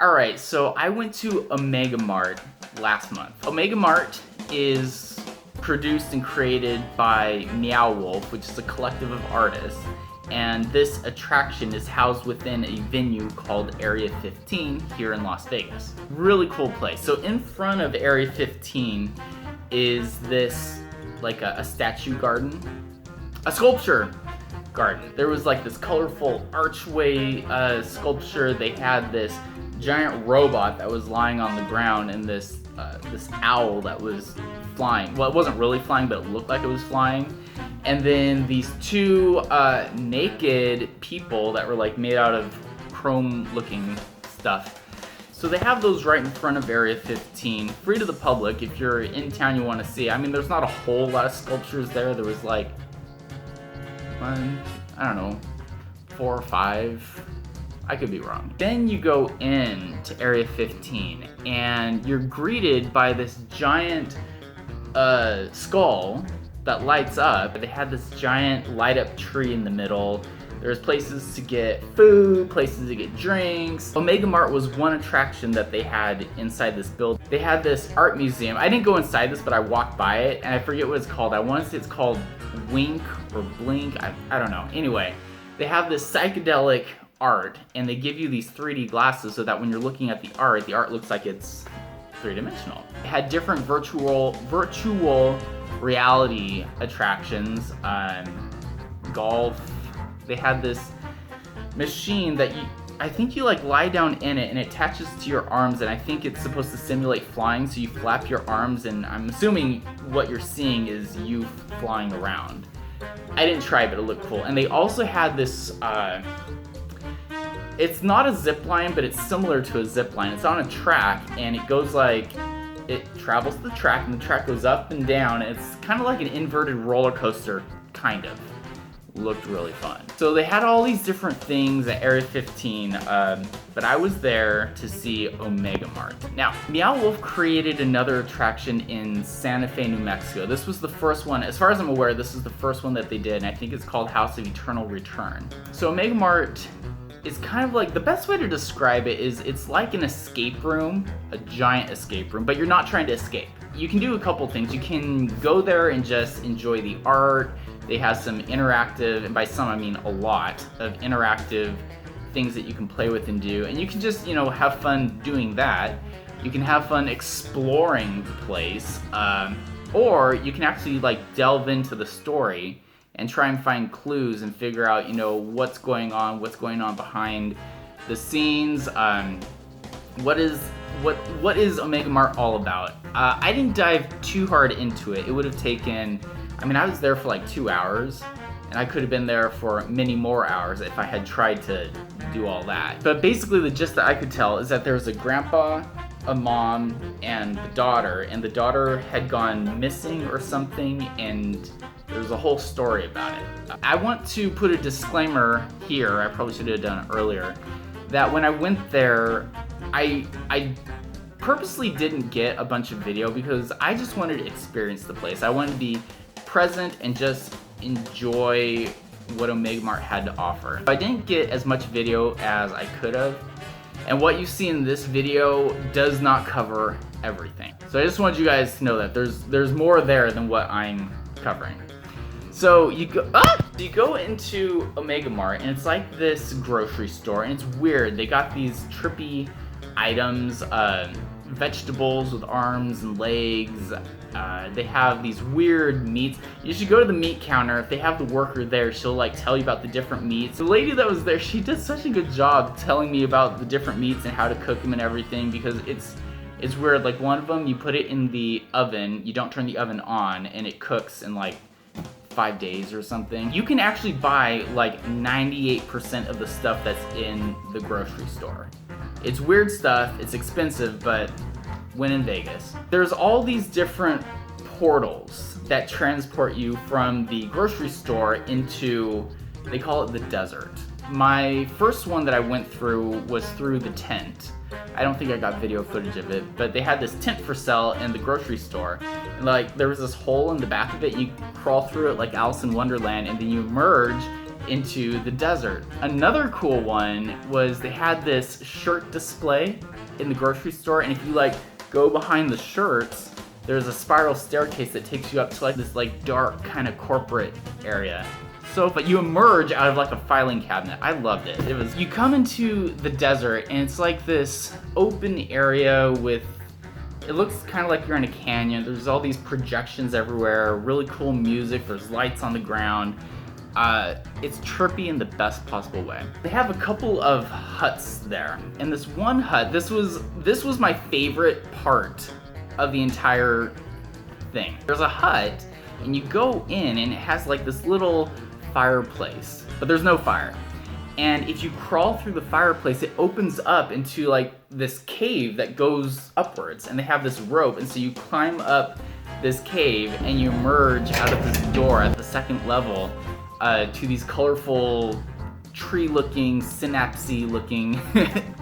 Alright, so I went to Omega Mart last month. Omega Mart is produced and created by Meow Wolf, which is a collective of artists. And this attraction is housed within a venue called Area 15 here in Las Vegas. Really cool place. So in front of Area 15 is this, like a statue garden, a sculpture garden. There was like this colorful archway sculpture. They had this giant robot that was lying on the ground, and this owl that was flying. Well, it wasn't really flying, but it looked like it was flying. And then these two naked people that were like made out of chrome-looking stuff. So they have those right in front of Area 15, free to the public if you're in town you want to see. I mean, there's not a whole lot of sculptures there. There was like one, I don't know, 4 or 5. I could be wrong. Then you go in to Area 15 and you're greeted by this giant skull that lights up. They had this giant light up tree in the middle. There's places to get food, places to get drinks. Omega Mart was one attraction that they had inside this building. They had this art museum. I didn't go inside this, but I walked by it and I forget what it's called. I want to say it's called Wink or Blink. I don't know. Anyway, they have this psychedelic art and they give you these 3D glasses so that when you're looking at the art looks like it's three-dimensional. It had different virtual reality attractions, golf. They had this machine that I think you like lie down in it and it attaches to your arms, and I think it's supposed to simulate flying, so you flap your arms and I'm assuming what you're seeing is you flying around. I didn't try, but it looked cool. And they also had this, it's not a zip line, but it's similar to a zip line. It's on a track and it goes like, it travels the track and the track goes up and down. It's kind of like an inverted roller coaster, kind of. Looked really fun. So they had all these different things at Area 15, but I was there to see Omega Mart. Now, Meow Wolf created another attraction in Santa Fe, New Mexico. This was the first one, as far as I'm aware, this is the first one that they did, and I think it's called House of Eternal Return. So Omega Mart is kind of like, the best way to describe it is it's like an escape room, a giant escape room, but you're not trying to escape. You can do a couple things. You can go there and just enjoy the art. They have some interactive, and by some I mean a lot, of interactive things that you can play with and do. And you can just, have fun doing that. You can have fun exploring the place. Or you can actually like delve into the story and try and find clues and figure out, what's going on behind the scenes. What is Omega Mart all about? I didn't dive too hard into it. It would have taken, I was there for like 2 hours, and I could have been there for many more hours if I had tried to do all that. But basically the gist that I could tell is that there was a grandpa, a mom, and the daughter had gone missing or something, and there's a whole story about it. I want to put a disclaimer here, I probably should have done it earlier, that when I went there, I purposely didn't get a bunch of video because I just wanted to experience the place. I wanted to be present and just enjoy what Omega Mart had to offer. I didn't get as much video as I could have, and what you see in this video does not cover everything. So I just wanted you guys to know that there's more there than what I'm covering. So you go into Omega Mart and it's like this grocery store, and it's weird. They got these trippy items, vegetables with arms and legs. They have these weird meats. You should go to the meat counter. If they have the worker there, she'll like tell you about the different meats. The lady that was there, she did such a good job telling me about the different meats and how to cook them and everything, because it's weird. Like one of them, you put it in the oven, you don't turn the oven on, and it cooks in like 5 days or something. You can actually buy like 98% of the stuff that's in the grocery store. It's weird stuff, it's expensive, but when in Vegas. There's all these different portals that transport you from the grocery store into, they call it the desert. My first one that I went through was through the tent. I don't think I got video footage of it, but they had this tent for sale in the grocery store. And like there was this hole in the back of it, you crawl through it like Alice in Wonderland, and then you emerge into the desert. Another cool one was they had this shirt display in the grocery store, and if you like go behind the shirts, there's a spiral staircase that takes you up to like this like dark kind of corporate area. So, but you emerge out of like a filing cabinet. I loved it. You come into the desert and it's like this open area with, it looks kind of like you're in a canyon. There's all these projections everywhere, really cool music. There's lights on the ground. It's trippy in the best possible way. They have a couple of huts there. And this one hut, this was my favorite part of the entire thing. There's a hut and you go in and it has like this little fireplace, but there's no fire. And if you crawl through the fireplace, it opens up into like this cave that goes upwards, and they have this rope, and so you climb up this cave and you emerge out of this door at the second level to these colorful tree-looking, synapsy looking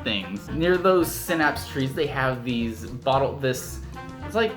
things. Near those synapse trees, they have these it's like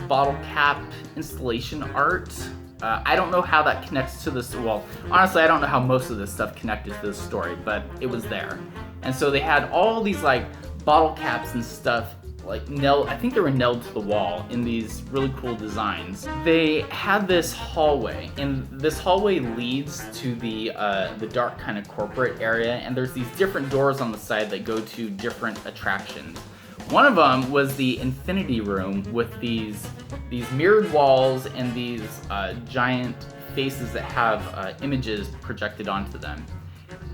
bottle cap installation art. I don't know how that connects to this. Well, honestly, I don't know how most of this stuff connected to this story, but it was there. And so they had all these like bottle caps and stuff like I think they were nailed to the wall in these really cool designs. They had this hallway, and this hallway leads to the dark kind of corporate area, and there's these different doors on the side that go to different attractions. One of them was the infinity room with these mirrored walls and these giant faces that have images projected onto them.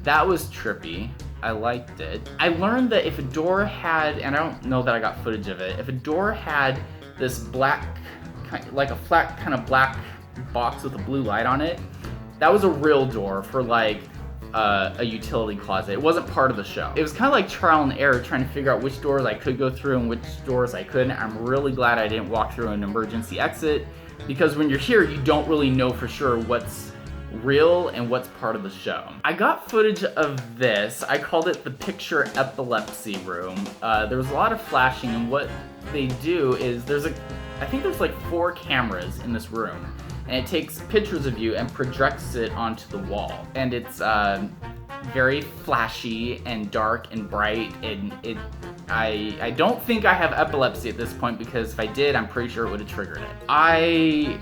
That was trippy. I liked it. I learned that if a door had, and I don't know that I got footage of it, if a door had this black, like a flat kind of black box with a blue light on it, that was a real door for like a utility closet. It wasn't part of the show. It was kind of like trial and error trying to figure out which doors I could go through and which doors I couldn't. I'm really glad I didn't walk through an emergency exit, because when you're here, you don't really know for sure what's real and what's part of the show. I got footage of this. I called it the picture epilepsy room. There was a lot of flashing, and what they do is I think there's like 4 cameras in this room, and it takes pictures of you and projects it onto the wall. And it's very flashy and dark and bright, and I don't think I have epilepsy at this point, because if I did, I'm pretty sure it would have triggered it. I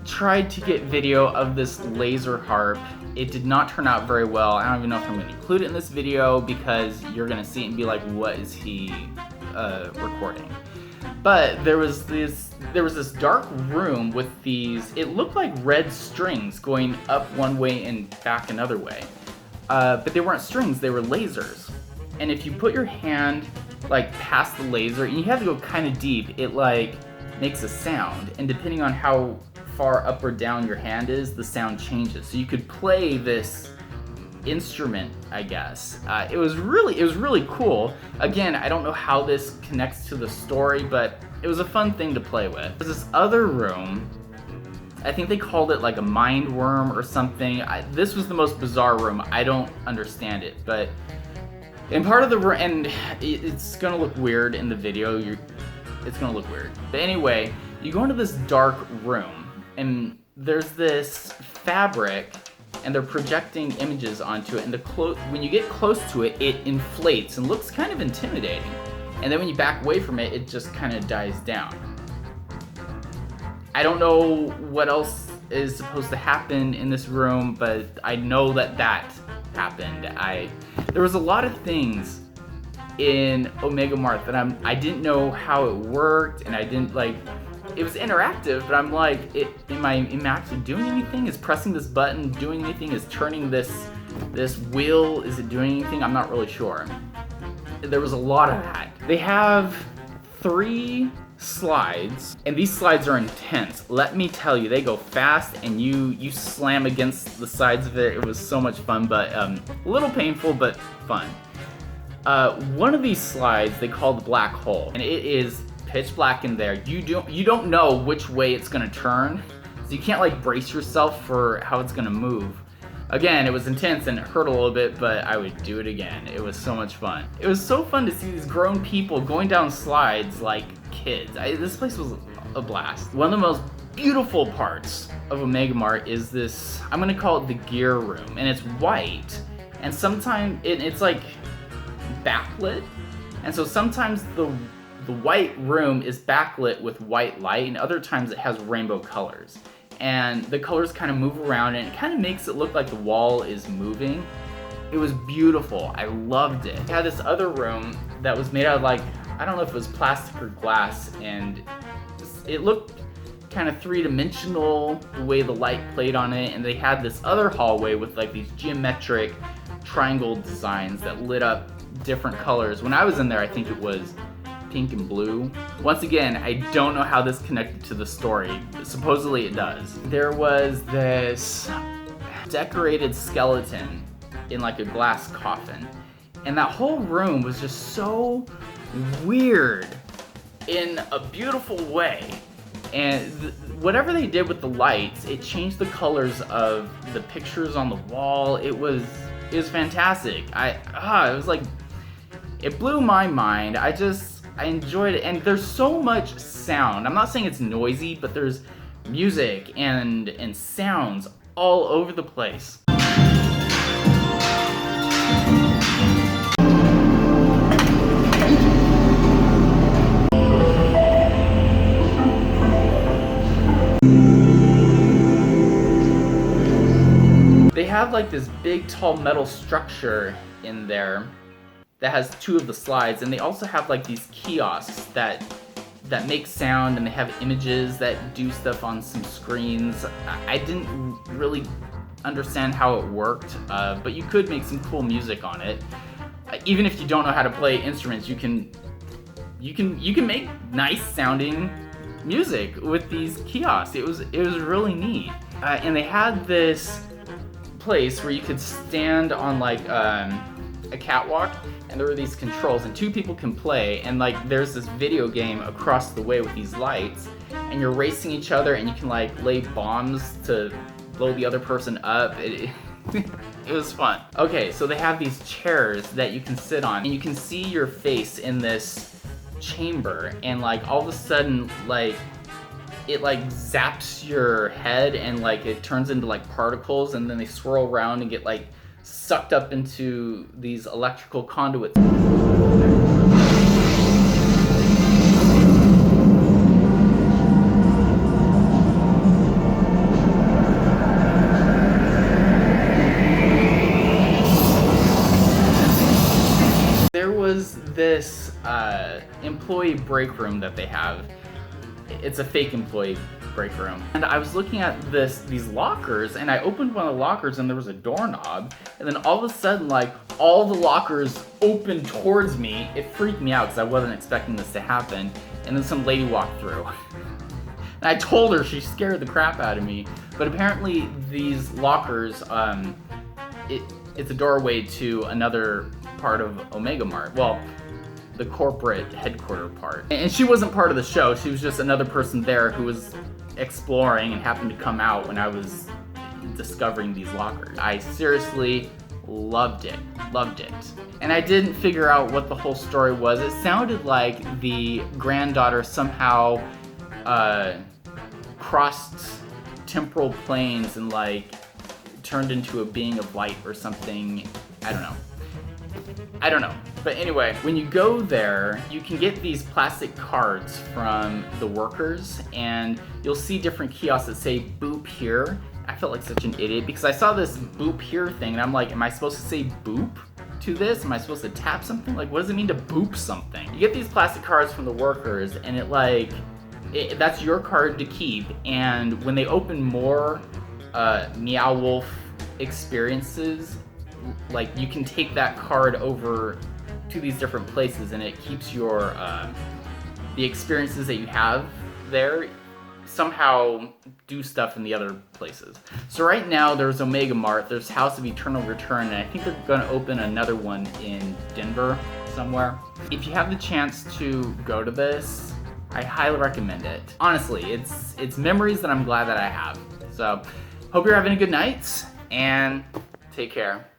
tried to get video of this laser harp. It did not turn out very well. I don't even know if I'm going to include it in this video, because you're going to see it and be like, what is he recording? But there was this dark room with these, it looked like red strings going up one way and back another way. But they weren't strings, they were lasers. And if you put your hand like past the laser, and you have to go kind of deep, it like makes a sound. And depending on how far up or down your hand is, the sound changes. So you could play this instrument, I guess. It was really cool. Again, I don't know how this connects to the story, but it was a fun thing to play with. There's this other room. I think they called it like a mind worm or something. This was the most bizarre room. I don't understand it, but in part of the room, and it's gonna look weird in the video. It's gonna look weird. But anyway, you go into this dark room, and there's this fabric, and they're projecting images onto it, and when you get close to it, it inflates and looks kind of intimidating. And then when you back away from it, it just kind of dies down. I don't know what else is supposed to happen in this room, but I know that happened. There was a lot of things in Omega Mart that I didn't know how it worked, and I didn't like. It was interactive, but I'm like, am I actually doing anything? Is pressing this button doing anything? Is turning this wheel, is it doing anything? I'm not really sure. There was a lot of that. They have 3 slides, and these slides are intense. Let me tell you, they go fast, and you slam against the sides of it. It was so much fun, but a little painful, but fun. One of these slides they call the black hole, and it is pitch black in there. You don't know which way it's gonna turn, so you can't like brace yourself for how it's gonna move. Again, it was intense and it hurt a little bit, but I would do it again. It was so much fun. It was so fun to see these grown people going down slides like kids. This place was a blast. One of the most beautiful parts of Omega Mart is this, I'm gonna call it the gear room, and it's white, and sometimes it's like backlit, And so sometimes the white room is backlit with white light, and other times it has rainbow colors. And the colors kind of move around, and it kind of makes it look like the wall is moving. It was beautiful. I loved it. It had this other room that was made out of, like, I don't know if it was plastic or glass, and it looked kind of three-dimensional the way the light played on it. And they had this other hallway with like these geometric triangle designs that lit up different colors. When I was in there, I think it was pink and blue. Once again, I don't know how this connected to the story. Supposedly it does. There was this decorated skeleton in like a glass coffin, and that whole room was just so weird in a beautiful way. And whatever they did with the lights, it changed the colors of the pictures on the wall. It was fantastic. It was like, it blew my mind. I enjoyed it, and there's so much sound. I'm not saying it's noisy, but there's music and sounds all over the place. They have like this big tall metal structure in there that has two of the slides, and they also have like these kiosks that make sound, and they have images that do stuff on some screens. I didn't really understand how it worked, but you could make some cool music on it. Even if you don't know how to play instruments, you can make nice sounding music with these kiosks. It was really neat. And they had this place where you could stand on like a catwalk, and there were these controls, and two people can play, and like there's this video game across the way with these lights, and you're racing each other, and you can like lay bombs to blow the other person up. It was fun. Okay, so they have these chairs that you can sit on, and you can see your face in this chamber, and like all of a sudden, like it like zaps your head, and like it turns into like particles, and then they swirl around and get like sucked up into these electrical conduits. There was this employee break room that they have. It's a fake employee break room. And I was looking at these lockers, and I opened one of the lockers, and there was a doorknob, and then all of a sudden, like, all the lockers opened towards me. It freaked me out because I wasn't expecting this to happen. And then some lady walked through. And I told her, she scared the crap out of me. But apparently these lockers, it's a doorway to another part of Omega Mart. Well, the corporate headquarter part. And she wasn't part of the show. She was just another person there who was exploring and happened to come out when I was discovering these lockers. I seriously loved it. And I didn't figure out what the whole story was. It sounded like the granddaughter somehow crossed temporal planes and like turned into a being of light or something. I don't know. But anyway, when you go there, you can get these plastic cards from the workers, and you'll see different kiosks that say boop here. I felt like such an idiot because I saw this boop here thing, and I'm like, am I supposed to say boop to this? Am I supposed to tap something? Like, what does it mean to boop something? You get these plastic cards from the workers, and that's your card to keep, and when they open more Meow Wolf experiences, like, you can take that card over to these different places, and it keeps your the experiences that you have there somehow do stuff in the other places. So right now there's Omega Mart, there's House of Eternal Return, and I think they're going to open another one in Denver somewhere. If you have the chance to go to this, I highly recommend it. Honestly, it's memories that I'm glad that I have. So hope you're having a good night, and take care.